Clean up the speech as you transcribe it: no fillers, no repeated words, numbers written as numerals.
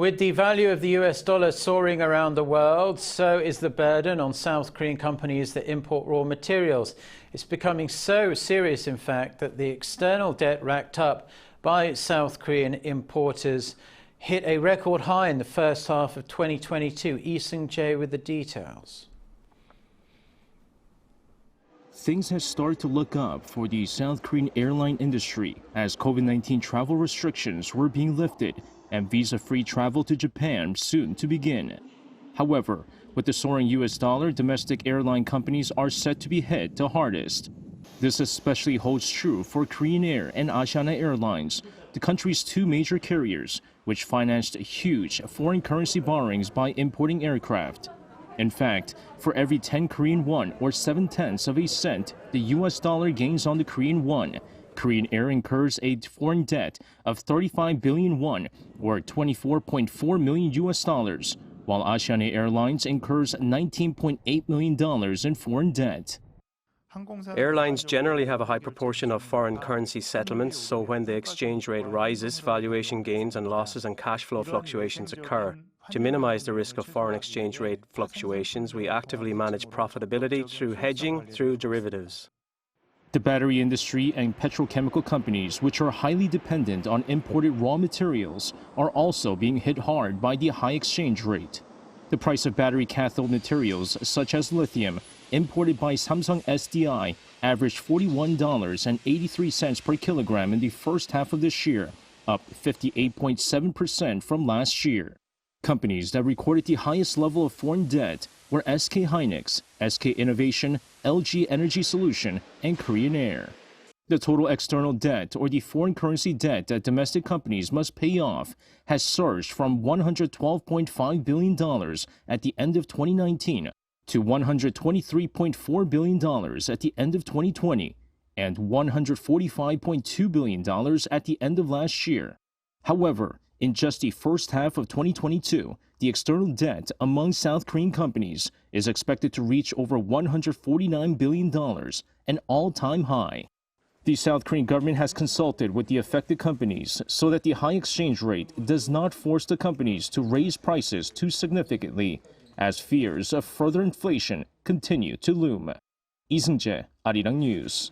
With the value of the US dollar soaring around the world, so is the burden on South Korean companies that import raw materials. It's becoming so serious, in fact, that the external debt racked up by South Korean importers hit a record high in the first half of 2022. Seung-jae with the details. Things have started to look up for the South Korean airline industry as COVID-19 travel restrictions were being lifted and visa-free travel to Japan soon to begin. However, with the soaring US dollar, domestic airline companies are set to be hit the hardest. This especially holds true for Korean Air and Asiana Airlines, the country's two major carriers, which financed huge foreign currency borrowings by importing aircraft. In fact, for every 10 Korean won or 7/10 of a cent the US dollar gains on the Korean won, Korean Air incurs a foreign debt of 35 billion won or $24.4 million US dollars, while Asiana Airlines incurs $19.8 million in foreign debt. Airlines generally have a high proportion of foreign currency settlements, so when the exchange rate rises, valuation gains and losses and cash flow fluctuations occur. To minimize the risk of foreign exchange rate fluctuations, we actively manage profitability through hedging through derivatives. The battery industry and petrochemical companies, which are highly dependent on imported raw materials, are also being hit hard by the high exchange rate. The price of battery cathode materials, such as lithium, imported by Samsung SDI, averaged $41.83 per kilogram in the first half of this year, up 58.7% from last year. Companies that recorded the highest level of foreign debt were SK Hynix, SK Innovation, LG Energy Solution, and Korean Air. The total external debt, or the foreign currency debt that domestic companies must pay off, has surged from $112.5 billion at the end of 2019 to $123.4 billion at the end of 2020 and $145.2 billion at the end of last year. However, in just the first half of 2022, the external debt among South Korean companies is expected to reach over $149 billion, an all-time high. The South Korean government has consulted with the affected companies so that the high exchange rate does not force the companies to raise prices too significantly, as fears of further inflation continue to loom. Seung-jae, Arirang News.